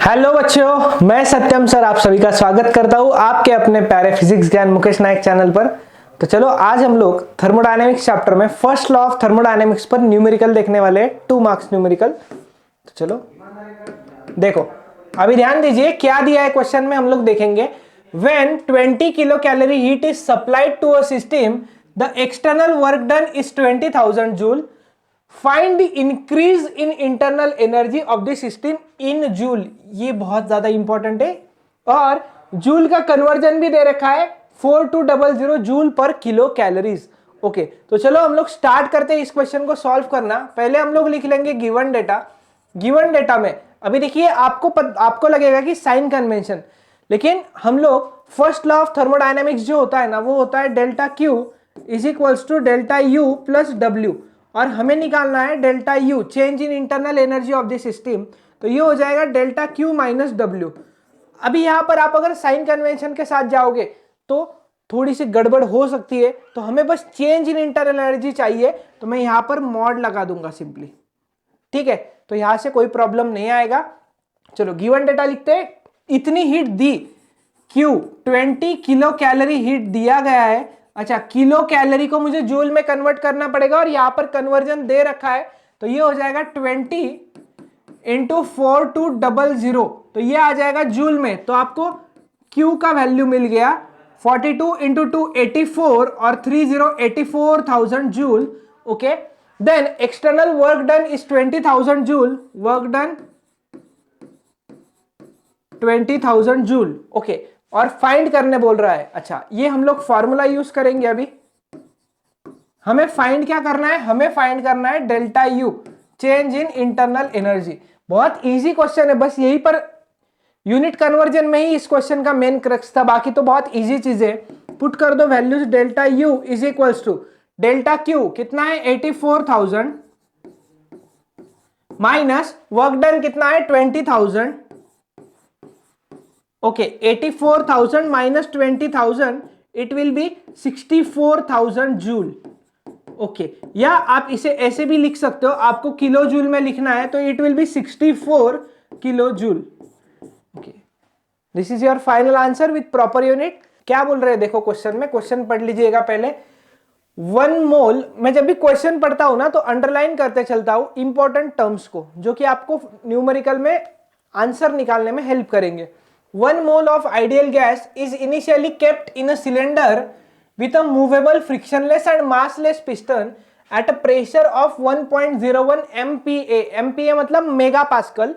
Hello बच्चों, मैं सत्यम sir आप सभी का स्वागत करता हूं आपके अपने प्यारे फिजिक्स ज्ञान मुकेश नायक चैनल पर। तो चलो आज हम लोग थर्मोडायनेमिक्स चैप्टर में फर्स्ट लॉ ऑफ थर्मोडायनेमिक्स पर न्यूमेरिकल देखने वाले हैं, 2 मार्क्स न्यूमेरिकल। तो चलो देखो, अभी ध्यान दीजिए क्या दिया है क्वेश्चन में। हम लोग देखेंगे when 20 kilo calorie heat is supplied to a system the external work done is 20,000 joule. Find the increase in internal energy of the system in joule. ये बहुत ज्यादा इंपॉर्टेंट है और जूल का कन्वर्जन भी दे रखा है 4200 जूल पर किलो कैलोरीज। ओके, तो चलो हम लोग स्टार्ट करते हैं इस क्वेश्चन को सॉल्व करना। पहले हम लोग लिख लेंगे गिवन डेटा। गिवन डेटा में अभी देखिए आपको लगेगा कि साइन कन्वेंशन, लेकिन हम लोग फर्स्ट लॉ ऑफ थर्मोडायनेमिक्स जो होता है ना, वो होता है delta Q is equals to delta U plus W, और हमें निकालना है delta U change in internal energy of the system. तो ये हो जाएगा डेल्टा क्यू माइनस डब्ल्यू। अभी यहां पर आप अगर साइन कन्वेंशन के साथ जाओगे तो थोड़ी सी गड़बड़ हो सकती है, तो हमें बस चेंज इन इंटरनल एनर्जी चाहिए, तो मैं यहां पर मॉड लगा दूंगा सिंपली। ठीक है, तो यहां से कोई प्रॉब्लम नहीं आएगा। चलो गिवन डेटा लिखते हैं। इतनी हीट दी, क्यू 20 किलो कैलोरी हीट दिया गया है। अच्छा, किलो कैलोरी को मुझे जूल में कन्वर्ट करना पड़ेगा और यहां पर कन्वर्जन दे रखा है, तो ये हो जाएगा 20 इंटू 4200, तो ये आ जाएगा जूल में। तो आपको Q का वैल्यू मिल गया 42 इंटू 2 84 और 3084,000 joule. Okay, then external work done is 20,000 joule. Work done 20,000 joule. Okay, और फाइंड करने बोल रहा है। अच्छा, ये हम लोग फॉर्मूला यूज करेंगे। अभी हमें फाइंड क्या करना है? हमें फाइंड करना है delta U change in internal energy. बहुत इजी क्वेश्चन है, बस यही पर यूनिट कन्वर्जन में ही इस क्वेश्चन का मेन क्रक्स था, बाकी तो बहुत इजी चीज है। पुट कर दो values. Delta U is equals to delta Q कितना है 84,000 माइनस वर्क डन कितना है 20,000। Okay, 84,000 minus 20,000 it will be 64,000 joule. Okay, या आप इसे ऐसे भी लिख सकते हो, आपको किलो जूल में लिखना है तो it will B 64 kilo joule. Okay, this is your final answer with proper unit. क्या बोल रहे हैं देखो क्वेश्चन में, क्वेश्चन पढ़ लीजिएगा पहले। 1 मोल, मैं जब भी क्वेश्चन पढ़ता हूं ना तो अंडरलाइन करते चलता हूं इंपॉर्टेंट टर्म्स को, जो कि आपको न्यूमेरिकल में आंसर निकालने में हेल्प करेंगे। 1 mole of ideal gas is initially kept in a cylinder with a movable frictionless and massless piston at a pressure of 1.01 MPa, MPa मतलब mega pascal,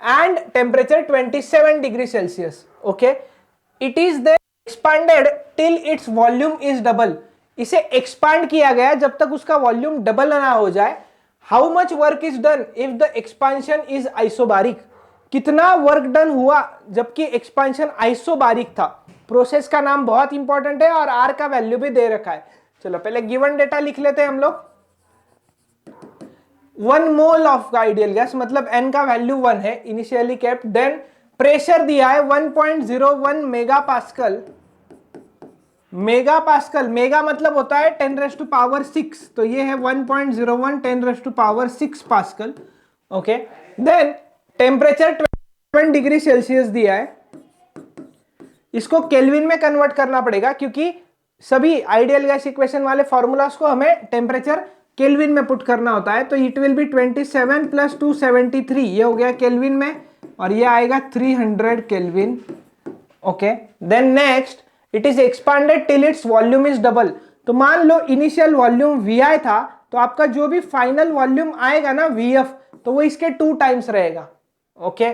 and temperature 27 degree Celsius. Okay, it is then expanded till its volume is double. इसे expand किया गया जब तक उसका volume double ना हो जाए। How much work is done if the expansion is isobaric? कितना वर्क डन हुआ जबकि एक्सपेंशन आइसोबारिक था। प्रोसेस का नाम बहुत इंपॉर्टेंट है और आर का वैल्यू भी दे रखा है। चलो पहले गिवन डेटा लिख लेते हैं हम लोग। 1 मोल ऑफ आइडियल गैस मतलब n का वैल्यू 1 है, इनिशियली केप्ट। देन प्रेशर दिया है 1.01 mega pascal. Mega pascal, mega मतलब होता है 10⁻⁶, तो ये है 1.01 10⁻⁶ pascal. Okay, then temperature 27 degree Celsius दिया है। इसको केल्विन में कन्वर्ट करना पड़ेगा क्योंकि सभी आइडियल गैस इक्वेशन वाले फॉर्मूलास को हमें टेम्परेचर केल्विन में पुट करना होता है। तो इट विल बी 27 प्लस 273, ये हो गया केल्विन में, और ये आएगा 300 kelvin. Okay, then next it is expanded till its volume is double. तो मान लो इनिशियल वॉल्यूम Vi था, तो आपका जो भी फाइनल वॉल्यूम आएगा ना Vf, तो वो इसके 2 टाइम्स रहेगा। Okay,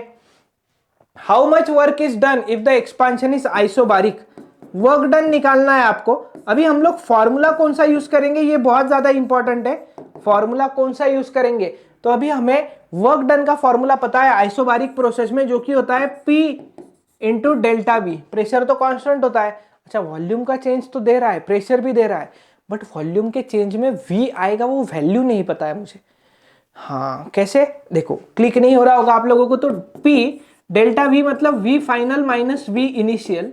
how much work is done if the expansion is isobaric? Work done निकालना है आपको। अभी हम लोग फॉर्मूला कौन सा यूज करेंगे, ये बहुत ज्यादा इंपॉर्टेंट है। फॉर्मूला कौन सा यूज करेंगे? तो अभी हमें वर्क डन का फॉर्मूला पता है आइसोबारिक प्रोसेस में, जो कि होता है P into delta V। Pressure तो कांस्टेंट होता है। अच्छा, वॉल्यूम का चेंज तो दे रहा है, प्रेशर भी दे रहा है, बट वॉल्यूम के चेंज में V आएगा, वो वैल्यू नहीं पता है मुझे। हाँ, कैसे? देखो, क्लिक नहीं हो रहा होगा आप लोगों को। तो P डेल्टा V मतलब V final minus V initial.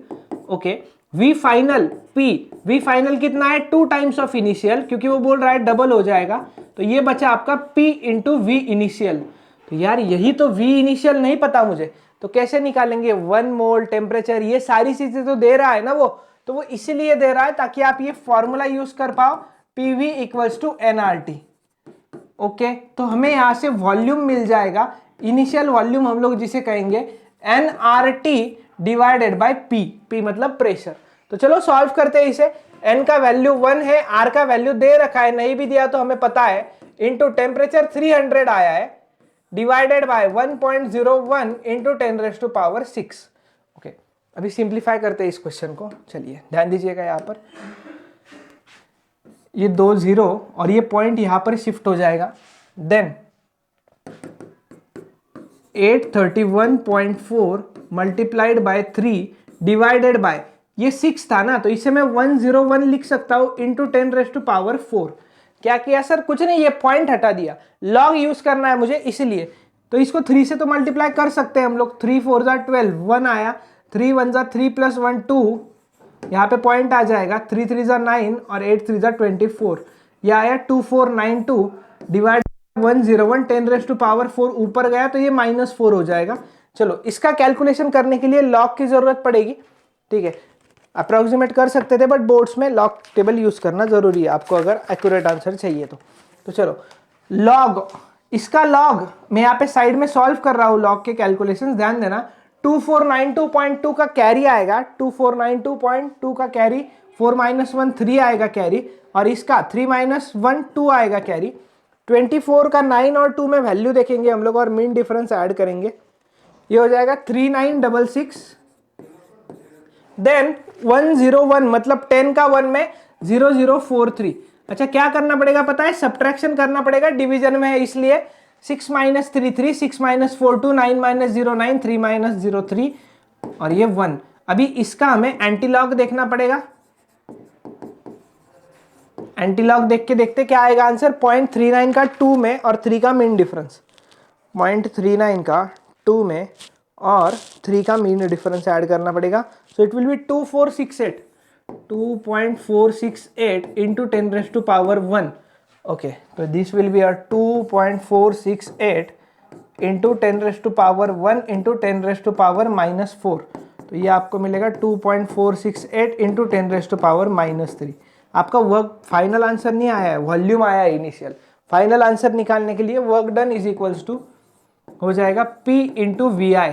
Okay, V final V final कितना है 2 टाइम्स ऑफ इनिशियल, क्योंकि वो बोल रहा है डबल हो जाएगा, तो ये बचा आपका P इंटू V इनिशियल। तो यार यही तो V इनिशियल नहीं पता मुझे, तो कैसे निकालेंगे? 1 मोल टेम्परेचर, ये सारी चीजें तो दे रहा है ना वो, तो वो इसीलिए दे रहा है ताकि आप ये फॉर्मूला यूज कर पाओ, PV equals to NRT। Okay, तो हमें यहां से वॉल्यूम मिल जाएगा, इनिशियल वॉल्यूम हम लोग जिसे कहेंगे NRT डिवाइडेड बाय P मतलब प्रेशर। तो चलो सॉल्व करते हैं इसे। N का वैल्यू 1 है, R का वैल्यू दे रखा है, नहीं भी दिया तो हमें पता है, इंटू टेम्परेचर 300 आया है, डिवाइडेड बाय 1.01 इंटू 10⁻6। ओके, अभी सिंप्लीफाई करते हैं इस क्वेश्चन को। चलिए ध्यान दीजिएगा, यहाँ पर ये 2 0 और ये पॉइंट यहां पर शिफ्ट हो जाएगा, then 831.4 multiplied by 3 divided by, ये 6 था ना, तो इसे मैं 101 लिख सकता हूं इंटू 10⁻4। क्या किया सर? कुछ नहीं, ये पॉइंट हटा दिया, लॉग यूज करना है मुझे इसलिए। तो इसको 3 से तो मल्टीप्लाई कर सकते हैं हम लोग, 3 4 जा 12, 1 आया, 3 1 जा 3 प्लस 1 2, यहाँ पे पॉइंट आ जाएगा, 3 3 जा 9 और 8 3 जा 24, यह आया 2492 डिवाइड 101 10⁻4 ऊपर गया तो ये -4 हो जाएगा। चलो इसका कैलकुलेशन करने के लिए लॉग की जरूरत पड़ेगी, ठीक है, अप्रोक्सीमेट कर सकते थे बट बोर्ड्स में लॉग टेबल यूज करना जरूरी है आपको अगर एक्यूरेट आंसर चाहिए तो चलो लॉग, इसका लॉग मैं यहाँ पे साइड में सॉल्व कर रहा हूँ लॉग के कैलकुलेशन, ध्यान देना। 2492.2 का कैरी आएगा, 2492.2 का कैरी, 4 - 1 3 आएगा कैरी, और इसका 3 - 1 2 आएगा कैरी। 24 का 9 और 2 में वैल्यू देखेंगे हम लोग और मीन डिफरेंस ऐड करेंगे, ये हो जाएगा 3966। देन 101 मतलब 10 का 1 में 0043। अच्छा क्या करना पड़ेगा पता है? सब्ट्रैक्शन करना पड़ेगा, डिवीजन में है इसलिए 6 - 3 3, 6 - 4 2, 9 - 0 9, 3 - 0 3 और ये 1। अभी इसका हमें एंटीलॉग देखना पड़ेगा, एंटीलॉग देख के देखते क्या आएगा आंसर। 0.39 का 2 में और 3 का मीन डिफरेंस, 0.39 का 2 में और 3 का मीन डिफरेंस ऐड करना पड़ेगा, so it will be 2468, 2.468 into 10⁻1। Okay, तो this will be a 2.468 into 10⁻1 into 10⁻⁻4, तो ये आपको मिलेगा 2.468 इंटू 10⁻⁻3। आपका वर्क फाइनल आंसर नहीं आया है, वॉल्यूम आया है इनिशियल। फाइनल आंसर निकालने के लिए work done is equals to हो जाएगा P इंटू VI।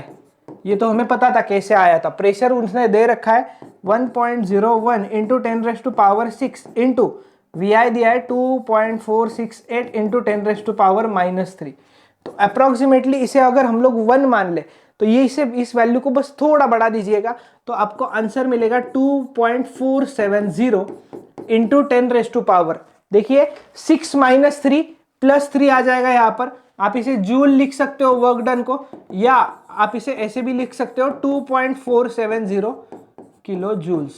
ये तो हमें पता था कैसे आया था, प्रेशर उसने दे रखा है 1.01 इंटू 10⁻6 इंटू VI दिया है 2.468 इंटू 10⁻⁻3। तो अप्रोक्सीमेटली इसे अगर हम लोग 1 मान ले तो ये इसे इस वैल्यू को बस थोड़ा बढ़ा दीजिएगा तो आपको आंसर मिलेगा 2.470 इंटू 10⁻। देखिए 6 - 3 + 3 आ जाएगा यहाँ पर, आप इसे जूल लिख सकते हो वर्क डन को, या आप इसे ऐसे भी लिख सकते हो 2.470 किलो जूल्स।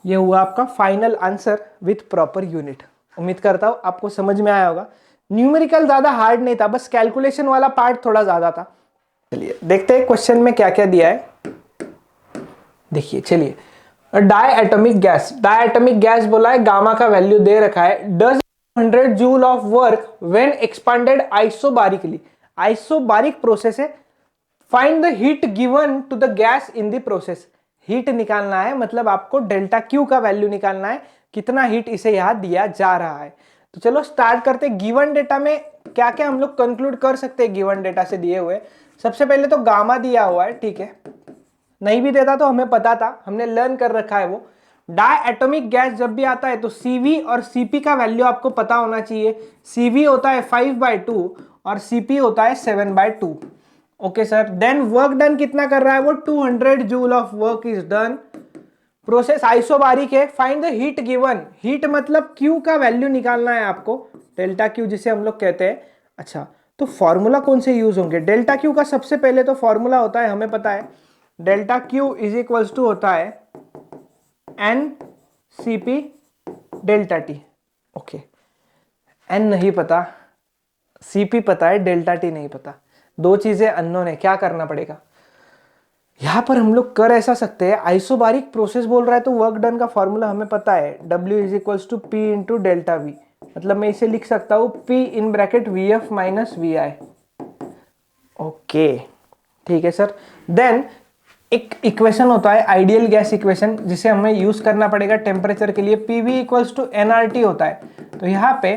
ये हुआ आपका final answer with proper unit. उम्मीद करता हूं आपको समझ में आया होगा। न्यूमेरिकल ज्यादा हार्ड नहीं था, बस कैलकुलेशन वाला पार्ट थोड़ा ज्यादा था। चलिए देखते हैं क्वेश्चन में क्या क्या दिया है। देखिए चलिए, डायएटॉमिक गैस, डायएटॉमिक गैस बोला है, गामा का वैल्यू दे रखा है, does 100 joule of work when expanded isobarically. Isobaric process है, find the heat given to the gas in the process. Heat निकालना है, मतलब आपको डेल्टा क्यू का वैल्यू निकालना है, कितना हीट इसे यहां दिया जा रहा है। तो चलो स्टार्ट करते। गिवन डेटा में क्या क्या हम लोग कंक्लूड कर सकते हैं गिवन डेटा से दिए हुए। सबसे पहले तो गामा दिया हुआ है, ठीक है, नहीं भी देता तो हमें पता था, हमने लर्न कर रखा है वो। डायएटॉमिक गैस जब भी आता है तो CV और CP का वैल्यू आपको पता होना चाहिए। CV होता है 5/2 और CP होता है 7/2। Okay sir, then work done कितना कर रहा है वो, 200 joule of work is done. Process isobaric है, find the heat given. Heat मतलब Q का वैल्यू निकालना है आपको, डेल्टा Q जिसे हम लोग कहते हैं। अच्छा, तो फॉर्मूला कौन से यूज होंगे? डेल्टा Q का सबसे पहले तो फॉर्मूला होता है, हमें पता है, delta Q is equals to होता है NCP delta T। Okay, N नहीं पता, CP पता है, डेल्टा T नहीं पता, दो चीजें अननोन है, क्या करना पड़ेगा? यहां पर हम लोग कर ऐसा सकते हैं, आइसोबारिक प्रोसेस बोल रहा है तो वर्क डन का फॉर्मूला हमें पता है, W is equals to P into delta V। मतलब मैं इसे लिख सकता हूँ P in bracket VF minus VI। Okay ठीक है सर। देन एक इक्वेशन होता है आइडियल गैस इक्वेशन, जिसे हमें यूज करना पड़ेगा टेम्परेचर के लिए। PV इक्वल्स टू nRT होता है। तो यहाँ पे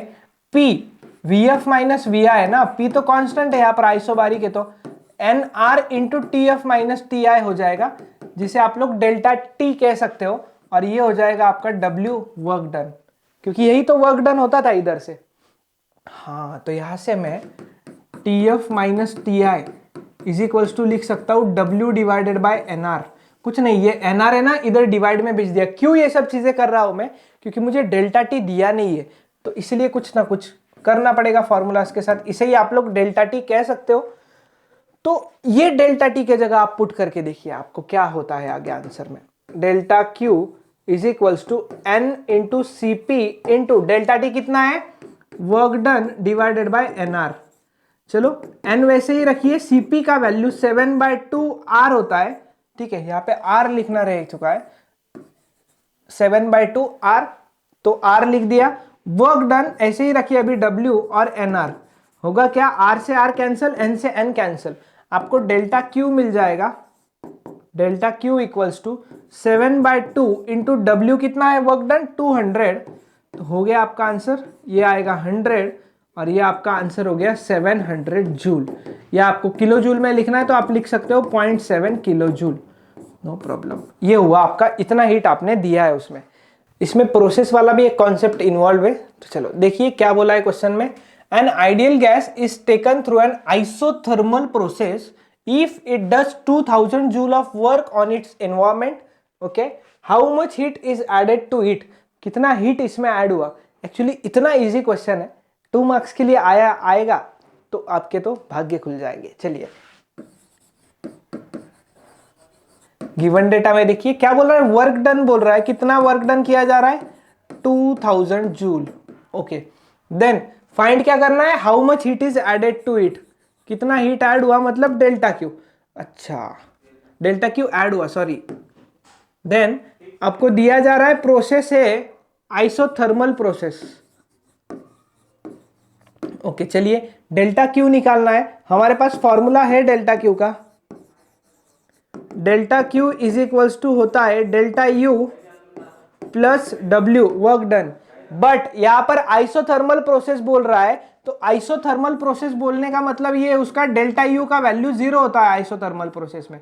P VF माइनस VI है ना, P तो कांस्टेंट है यहाँ पर आइसोबारिक है, तो NR into TF minus TI हो जाएगा, जिसे आप लोग डेल्टा T कह सकते हो। और ये हो जाएगा आपका W वर्क डन, क्योंकि यही तो वर्क डन होता था इधर से। हाँ तो यहां से मैं TF minus TI is equals to लिख सकता हूं W डिवाइडेड बाय NR। कुछ नहीं, ये NR है ना, इधर डिवाइड में भेज दिया। क्यों ये सब चीजें कर रहा हूं मैं, क्योंकि मुझे डेल्टा T दिया नहीं है, तो इसलिए कुछ ना कुछ करना पड़ेगा फॉर्मूलाज के साथ। इसे ही आप लोग डेल्टा T कह सकते हो। तो ये डेल्टा T के जगह आप पुट करके देखिए आपको क्या होता है आगे आंसर में। Delta Q is equals to N into CP into delta T कितना है, work done divided by NR। चलो N वैसे ही रखिए, CP का वैल्यू 7/2 R होता है। ठीक है, यहाँ पे R लिखना रह चुका है, 7/2 R, तो R लिख दिया। वर्क डन ऐसे ही रखिए अभी W और NR होगा क्या, R से R कैंसिल, N से N कैंसिल, आपको डेल्टा Q मिल जाएगा। Delta Q equals to 7/2 into W कितना है वर्क डन 200, तो हो गया आपका आंसर, ये आएगा 100 और ये आपका आंसर हो गया 700 जूल। या आपको किलो जूल में लिखना है तो आप लिख सकते हो 0.7 किलो जूल, नो प्रॉब्लम। ये हुआ आपका, इतना हीट आपने दिया है उसमें। इसमें प्रोसेस वाला भी एक कॉन्सेप्ट इन्वॉल्व है। तो चलो देखिए क्या बोला है क्वेश्चन में। An ideal gas is taken through an isothermal process if it does 2000 joule of work on its environment, okay, how much heat is added to it, कितना हीट इसमें ऐड हुआ। एक्चुअली इतना इजी क्वेश्चन है, 2 marks के लिए आएगा तो आपके तो भाग्य खुल जाएंगे। चलिए गिवन डेटा में देखिए क्या बोल रहा है, वर्क डन बोल रहा है, कितना वर्क डन किया जा रहा है 2000 जूल। ओके, देन फाइंड क्या करना है, how much heat is added to it, कितना हीट ऐड हुआ मतलब डेल्टा Q। अच्छा डेल्टा Q ऐड हुआ, सॉरी। देन आपको दिया जा रहा है प्रोसेस है आइसोथर्मल प्रोसेस। ओके चलिए डेल्टा Q निकालना है, हमारे पास फॉर्मूला है डेल्टा Q का। Delta Q is equals to होता है delta U plus W work done. But यहां पर आइसोथर्मल प्रोसेस बोल रहा है, तो आइसोथर्मल प्रोसेस बोलने का मतलब ये उसका डेल्टा U का वैल्यू 0 होता है आइसोथर्मल प्रोसेस में।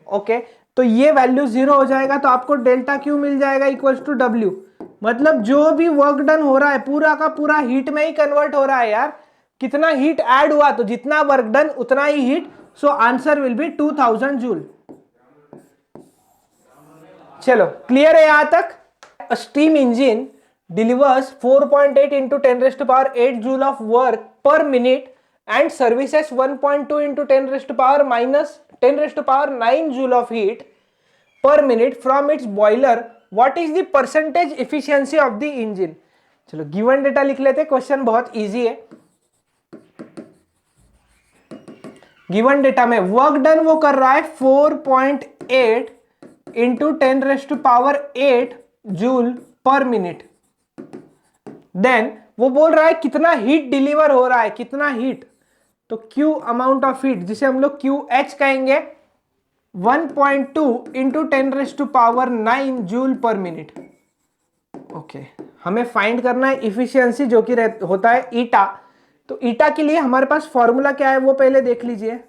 ओके तो ये वैल्यू 0 हो जाएगा, तो आपको डेल्टा Q मिल जाएगा इक्वल्स टू W। मतलब जो भी वर्क डन हो रहा है पूरा का पूरा हीट में ही कन्वर्ट हो रहा है यार। कितना हीट ऐड हुआ तो जितना वर्क डन उतना ही heat, so answer will be 2000 joule. चलो क्लियर है यहां तक। Steam engine delivers 4.8 into 10 raised to power 8 joule of work per minute and services 1.2 into 10 raised to power minus 10 raised to power 9 joule of heat per minute from its boiler. What is the percentage efficiency of the engine? चलो given data लिख लेते, question बहुत easy है। Given data में work done वो कर रहा है 4.8 into 10 raised to power 8 joule per minute. देन वो बोल रहा है कितना हीट डिलीवर हो रहा है, कितना हीट, तो Q अमाउंट ऑफ हीट जिसे हम लोग QH कहेंगे 1.2 into 10 raised to power 9 joule per minute. Okay हमें फाइंड करना है इफिशियंसी जो कि होता है ईटा। तो ईटा के लिए हमारे पास फॉर्मूला क्या है वो पहले देख लीजिए।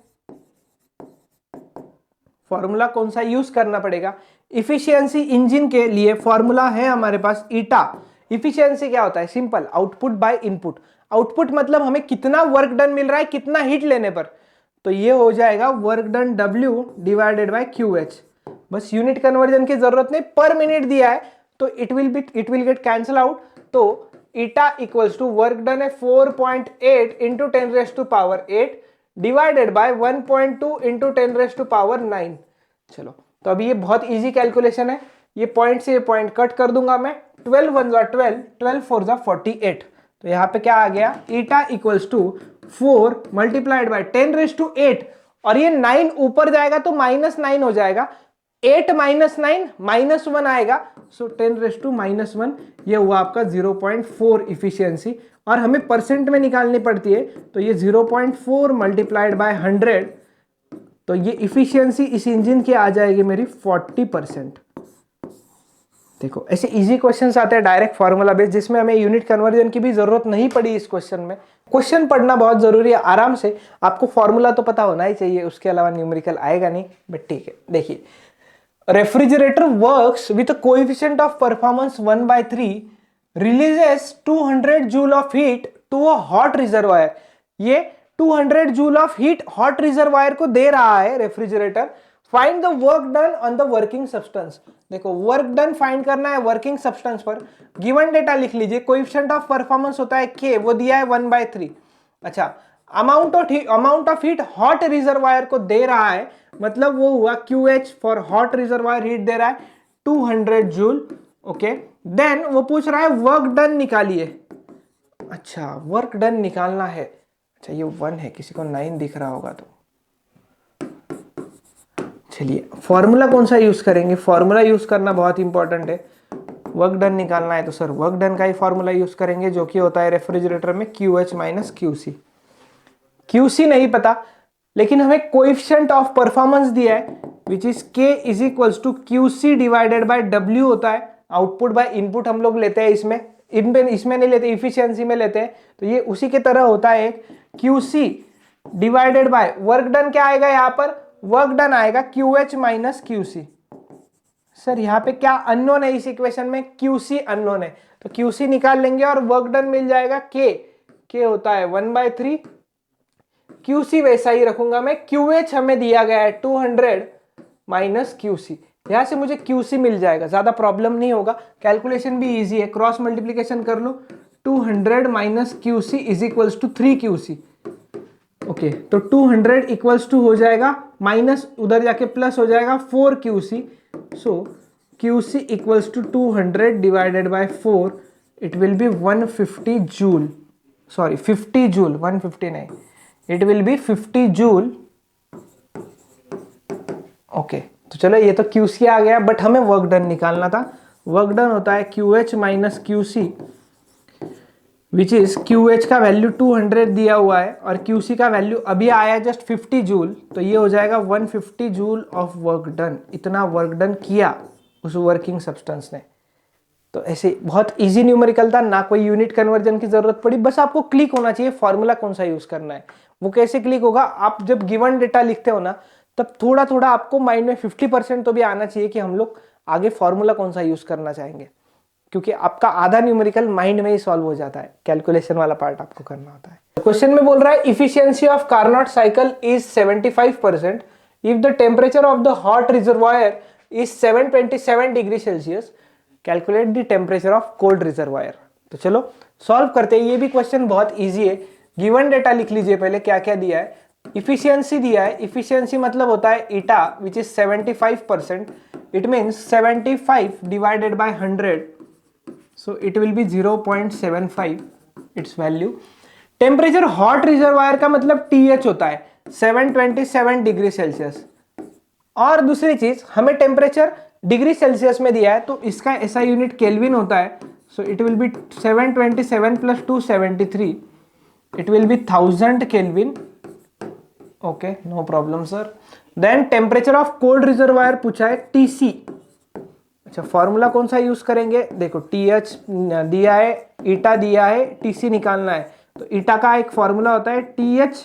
फॉर्मूला कौन सा यूज करना पड़ेगा इफिशियंसी इंजन के लिए, फॉर्मूला है हमारे पास ईटा। इफिशियंसी क्या होता है, simple, output by input. Output मतलब हमें कितना वर्क डन मिल रहा है कितना हीट लेने पर, तो ये हो जाएगा work done W divided by QH। बस यूनिट कन्वर्जन की जरूरत नहीं, पर मिनट दिया है तो it will get cancel out. तो eta equals to work done है 4.8 into 10 raised to power 8 divided by 1.2 into 10 raised to power 9। चलो तो अभी ये बहुत इजी कैलकुलेशन है, ये पॉइंट से ये पॉइंट कट कर दूंगा मैं। 12 1 12, 12 4 48। तो यहाँ पे क्या आ गया, eta equals to 4 multiplied by 10 raised to 8, और ये 9 ऊपर जाएगा तो -9 हो जाएगा, 8 माइनस 9 -1 आएगा, सो 10⁻⁻1 ये हुआ आपका 0.4 इफिशियंसी। और हमें परसेंट में निकालनी पड़ती है, तो ये 0.4 मल्टीप्लाइड बाय 100, तो ये इफिशियंसी इस इंजन की आ जाएगी मेरी 40%। देखो ऐसे इजी क्वेश्चंस आते हैं डायरेक्ट फॉर्मूला बेस्ड, जिसमें हमें यूनिट कन्वर्जन की भी जरूरत नहीं पड़ी इस क्वेश्चन में। क्वेश्चन पढ़ना बहुत जरूरी है आराम से, आपको फॉर्मूला तो पता होना ही चाहिए, उसके अलावा न्यूमेरिकल आएगा नहीं, बट ठीक है। देखिए, refrigerator works with coefficient of performance 1/3 releases 200 joule of heat to a hot reservoir. ये 200 joule of heat hot reservoir को दे रहा है refrigerator. Find the work done on the working substance. देखो वर्क डन फाइंड करना है working substance पर। Given data लिख लीजिए, कोएफिशिएंट ऑफ परफॉर्मेंस होता है के, वो दिया है 1/3। अच्छा, amount of heat hot reservoir को दे रहा है, मतलब वो हुआ QH for hot reservoir heat दे रहा है 200 जूल। ओके, देन वो पूछ रहा है वर्क डन निकालिए। अच्छा, वर्क डन निकालना है। अच्छा, ये 1 है, किसी को 9 दिख रहा होगा तो चलिए फॉर्मूला कौन सा यूज करेंगे। फॉर्मूला यूज करना बहुत इंपॉर्टेंट है। वर्क डन निकालना है तो सर वर्क डन का ही फॉर्मूला यूज करेंगे, जो कि होता है रेफ्रिजरेटर में QH माइनस QC। QC नहीं पता, लेकिन हमें कोएफिशिएंट ऑफ परफॉर्मेंस दिया है which is K is equals to QC divided by W होता है। आउटपुट बाय इनपुट हम लोग लेते हैं इसमें नहीं लेते, इफिशियंसी में लेते हैं, तो ये उसी के तरह होता है। QC divided by work done क्या आएगा, यहां पर वर्क डन आएगा QH माइनस QC। सर यहाँ पे क्या अननोन है इस इक्वेशन में, QC अननोन है, तो QC निकाल लेंगे और वर्क डन मिल जाएगा K होता है 1/3। QC वैसा ही रखूंगा मैं, QH हमें दिया गया है 200 माइनस QC, यहां से मुझे QC मिल जाएगा, ज्यादा प्रॉब्लम नहीं होगा, कैलकुलेशन भी इजी है, क्रॉस मल्टीप्लीकेशन कर लो। 200 minus QC is equals to 3QC। Okay, तो 200 इक्वल्स टू हो जाएगा माइनस, उधर जाके प्लस हो जाएगा 4QC। So QC equals to 200 divided by 4, it will be 150 joule, sorry 50 joule, 150 नहीं, it will be 50 joule. Okay, तो चलो ये तो QC आ गया, बट हमें वर्क डन निकालना था। वर्क डन होता है QH minus QC, which is QH का वैल्यू 200 दिया हुआ है और QC का वैल्यू अभी आया जस्ट 50 जूल, तो ये हो जाएगा 150 जूल ऑफ वर्क डन। इतना वर्क डन किया उस वर्किंग सब्सटेंस ने। तो ऐसे बहुत इजी न्यूमेरिकल था, ना कोई यूनिट कन्वर्जन की जरूरत पड़ी, बस आपको क्लिक होना चाहिए फॉर्मूला कौन सा यूज करना है। वो कैसे क्लिक होगा, आप जब गिवन डेटा लिखते हो ना, तब थोड़ा थोड़ा आपको माइंड में 50% तो भी आना चाहिए कि हम लोग आगे फॉर्मूला कौन सा यूज करना चाहेंगे, क्योंकि आपका आधा न्यूमेरिकल माइंड में ही सॉल्व हो जाता है, कैलकुलेशन वाला पार्ट आपको करना होता है। क्वेश्चन में बोल रहा है efficiency of Carnot cycle is 75% if the temperature of the hot reservoir is 727 degree Celsius, calculate the temperature of cold reservoir. तो चलो सॉल्व करते हैं, ये भी क्वेश्चन बहुत ईजी है। गिवन डेटा लिख लीजिए पहले, क्या क्या दिया है। इफिशियंसी दिया है, इफिशियंसी मतलब होता है eta which is 75%, it means 75 divided by 100, so it will be 0.75 its value। Temperature hot reservoir का मतलब TH होता है 727 डिग्री सेल्सियस। और दूसरी चीज, हमें टेम्परेचर डिग्री सेल्सियस में दिया है, तो इसका ऐसा यूनिट केल्विन होता है, so it will be 727 plus 273, it will be 1000 kelvin. Okay, no problem sir. Then temperature of cold reservoir पूछा है TC। अच्छा, फॉर्मूला कौन सा यूज करेंगे, देखो TH दिया है, ईटा दिया है, TC निकालना है, तो ईटा का एक फॉर्मूला होता है TH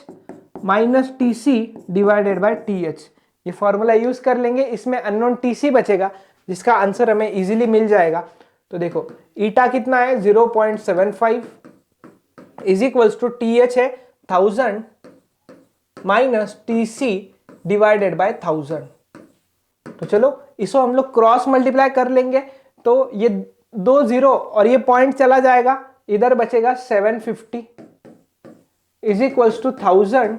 minus TC divided by TH। ये फॉर्मूला यूज कर लेंगे, इसमें अननोन TC बचेगा, जिसका आंसर हमें इजीली मिल जाएगा। तो देखो ईटा कितना है 0.75 इज इक्वल्स टू TH है 1000 माइनस TC डिवाइडेड बाय 1000। तो चलो इसको हम लोग क्रॉस मल्टीप्लाई कर लेंगे, तो ये 2 0 और ये पॉइंट चला जाएगा, इधर बचेगा 750 is equals to 1000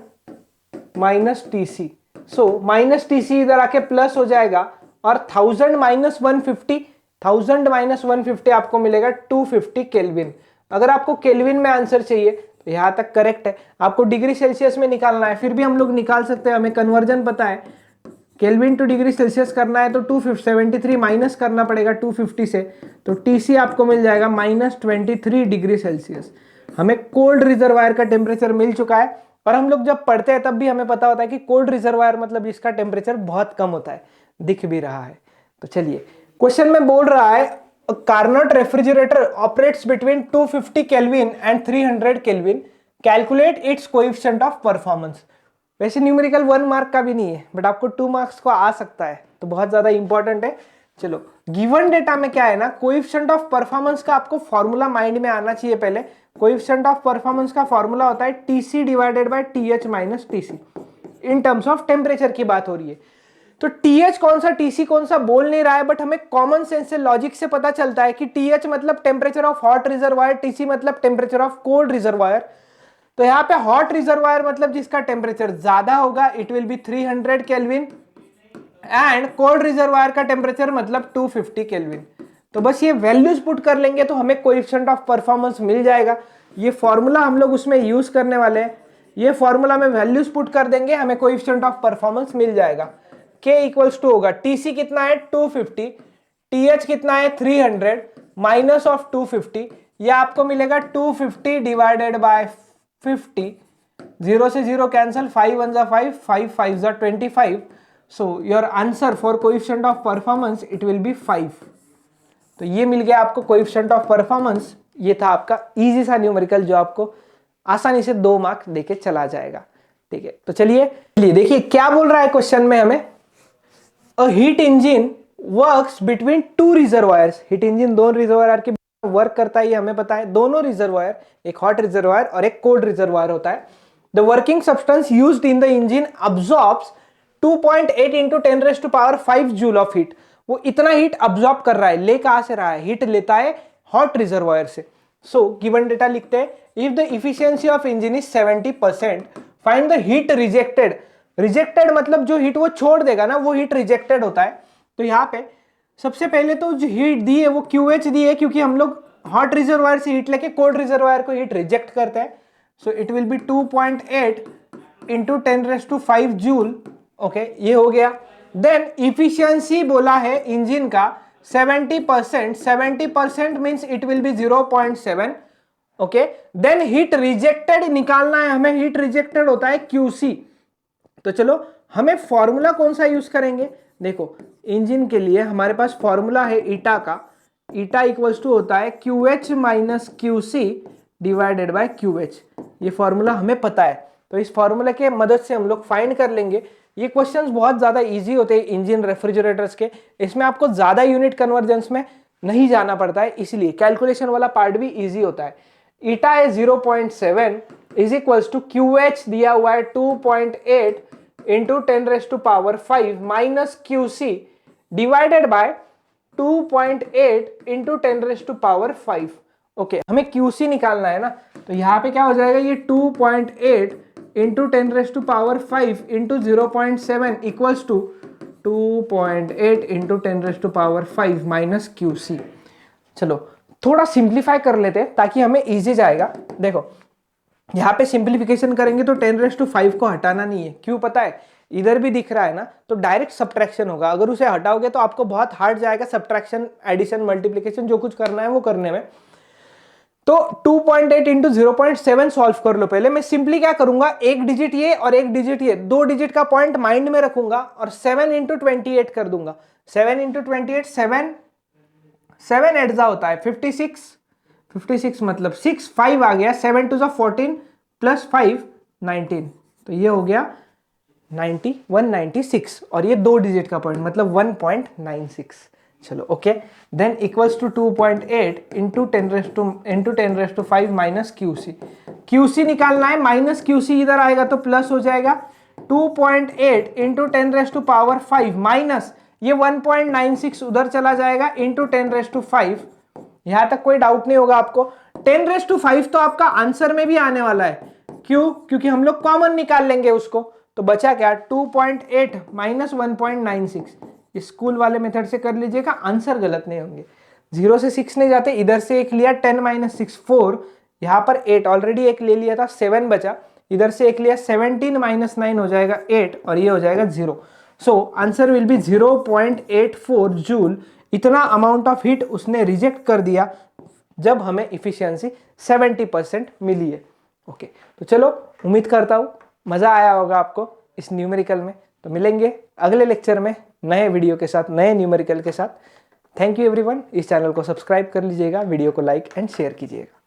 minus TC। So minus TC इधर आके प्लस हो जाएगा, और 1000 माइनस 150, 1000 माइनस 150 आपको मिलेगा 250 केल्विन। अगर आपको केल्विन में आंसर चाहिए तो यहां तक करेक्ट है, आपको डिग्री सेल्सियस में निकालना है, फिर भी हम लोग निकाल सकते हैं, हमें कन्वर्जन पता है। केल्विन टू डिग्री सेल्सियस करना है तो 273 माइनस करना पड़ेगा 250 से, तो टीसी आपको मिल जाएगा -23 डिग्री सेल्सियस। हमें कोल्ड रिजर्वायर का टेम्परेचर मिल चुका है, और हम लोग जब पढ़ते हैं तब भी हमें पता होता है कि कोल्ड रिजर्वायर मतलब जिसका टेम्परेचर बहुत कम होता है, दिख भी रहा है। तो चलिए क्वेश्चन में बोल रहा है Carnot refrigerator operates between 250 kelvin and 300 kelvin, calculate its coefficient of performance. वैसे न्यूमेरिकल 1 मार्क का भी नहीं है, बट आपको 2 मार्क्स को आ सकता है, तो बहुत ज्यादा इंपॉर्टेंट है। चलो गिवन डेटा में क्या है ना, कोएफिशिएंट ऑफ परफॉर्मेंस का आपको फॉर्मूला माइंड में आना चाहिए पहले। कोएफिशिएंट ऑफ परफॉर्मेंस का फॉर्मूला होता है TC divided by TH minus TC. In terms of temperature की बात हो रही है, तो टीएच कौन सा टीसी कौन सा बोल नहीं रहा है, बट हमें कॉमन सेंस से लॉजिक से पता चलता है कि टीएच मतलब temperature of hot reservoir, TC मतलब टेम्परेचर ऑफ कोल्ड रिजर्वायर। तो यहाँ पे हॉट रिजर्वायर मतलब जिसका टेम्परेचर ज्यादा होगा it will B 300 kelvin, and cold reservoir का टेम्परेचर मतलब 250 केल्विन। तो बस ये वैल्यूज पुट कर लेंगे तो हमें कोएफिशिएंट ऑफ परफॉर्मेंस मिल जाएगा। ये फॉर्मूला हम लोग उसमें यूज करने वाले हैं, ये फॉर्मूला में वैल्यूज पुट कर देंगे, हमें कोएफिशिएंट ऑफ परफॉर्मेंस मिल जाएगा। K इक्वल्स टू होगा टीसी कितना है 250, टीएच कितना है 300 माइनस ऑफ 250, ये आपको मिलेगा 250 डिवाइडेड बाय 50, 0 से 0 कैंसिल, 5 1 जा 5, 5 5 जा 25, so your answer for coefficient of performance it will B 5। तो ये मिल गया आपको कोएफिशिएंट ऑफ परफॉर्मेंस। ये था आपका इजी सा न्यूमेरिकल जो आपको आसानी से 2 मार्क्स देके चला जाएगा। ठीक है, तो चलिए देखिए क्या बोल रहा है क्वेश्चन में हमें। A heat engine works between 2 reservoirs. Heat engine दोनों रिजर्वायर के वर्क करता है, ये हमें पता है। दोनों रिजर्वायर, एक हॉट रिजर्वायर और एक कोल्ड रिजर्वायर होता है। The working substance used in the engine absorbs 2.8 into 10⁵ joule of heat. वो इतना हीट अब्सॉर्ब कर रहा है, ले कहां से रहा है, हीट लेता है हॉट रिजर्वायर से। सो गिवन डेटा लिखते हैं, if the efficiency of engine is 70%, find the heat rejected. Rejected मतलब जो हीट वो छोड़ देगा ना, वो हीट रिजेक्टेड होता है। तो यहाँ पे सबसे पहले तो जो हीट दी है वो QH दी है, क्योंकि हम लोग हॉट रिजर्वायर से हीट लेके कोल्ड रिजर्वायर को हीट रिजेक्ट करते हैं। सो it will B 2.8 into 10⁵ joule. Okay, ये हो गया। देन इफिशियंसी बोला है इंजन का 70%, 70% means it will be 0.7। Okay, then heat rejected निकालना है हमें, हीट रिजेक्टेड होता है QC। तो चलो हमें फॉर्मूला कौन सा यूज करेंगे, देखो इंजन के लिए हमारे पास फॉर्मूला है ईटा का। ईटा इक्वल्स टू होता है QH minus QC divided by QH। ये फॉर्मूला हमें पता है, तो इस फॉर्मूला के मदद से हम लोग फाइंड कर लेंगे। ये क्वेश्चंस बहुत ज्यादा इजी होते हैं इंजन रेफ्रिजरेटर्स के, इसमें आपको ज्यादा यूनिट कन्वर्जेंस में नहीं जाना पड़ता है, इसलिए कैलकुलेशन वाला पार्ट भी इजी होता है। ईटा है 0.7 इज इक्वल्स टू QH दिया हुआ है 2.8 into 10⁵ minus QC divided bye 2.8 into 10⁵। Okay, हमें QC निकालना है ना, तो यहाँ पे क्या हो जाएगा, ये 2.8 into 10⁵ into 0.7 equals to 2.8 into 10⁵ minus QC। चलो थोड़ा सिंप्लीफाई कर लेते हैं ताकि हमें इजी जाएगा। देखो यहाँ पे सिंप्लीफिकेशन करेंगे तो 10⁵ को हटाना नहीं है, क्यों पता है, इधर भी दिख रहा है ना, तो डायरेक्ट सब्ट्रैक्शन होगा। अगर उसे हटाओगे तो आपको बहुत हार्ड जाएगा सब्ट्रैक्शन, एडिशन, मल्टीप्लिकेशन जो कुछ करना है वो करने में। तो 2.8 इंटू 0.7 सॉल्व कर लो। पहले मैं सिंपली क्या करूंगा, एक डिजिट ये और एक डिजिट ये, 2 डिजिट का पॉइंट माइंड में रखूंगा और 7 इंटू 28 कर दूंगा। 7 इंटू 28, 7 एड्जा होता है 56 मतलब 6, 5 आ गया, 7 टू 14 प्लस 5 19, तो ये हो गया 196, और ये 2 डिजिट का पॉइंट मतलब 1.96। चलो okay, then equals to 2.8 into 10⁵ minus QC निकालना है। माइनस QC इधर आएगा तो प्लस हो जाएगा, 2.8 इंटू 10⁵ माइनस ये 1.96 उधर चला जाएगा इंटू 10⁵। यहां तक कोई डाउट नहीं होगा आपको। 10⁵ तो आपका आंसर में भी आने वाला है, क्यों, क्योंकि हम लोग कॉमन निकाल लेंगे उसको। तो बचा क्या, 2.8 माइनस 1.96। स्कूल वाले मेथड से कर लीजिएगा, आंसर गलत नहीं होंगे। 0 से 6 नहीं जाते, इधर से एक लिया 10 माइनस 6 4, यहाँ पर 8 ऑलरेडी एक ले लिया था, 7 बचा, इधर से एक लिया 17 माइनस 9 हो जाएगा 8 और ये हो जाएगा 0। सो आंसर विल बी 0.84 जूल। इतना अमाउंट ऑफ हीट उसने रिजेक्ट कर दिया जब हमें इफिशियंसी 70% मिली है। ओके, तो चलो उम्मीद करता हूँ मज़ा आया होगा आपको इस न्यूमेरिकल में। तो मिलेंगे अगले लेक्चर में नए वीडियो के साथ, नए न्यूमेरिकल के साथ। Thank you everyone. इस चैनल को सब्सक्राइब कर लीजिएगा, वीडियो को लाइक एंड शेयर कीजिएगा।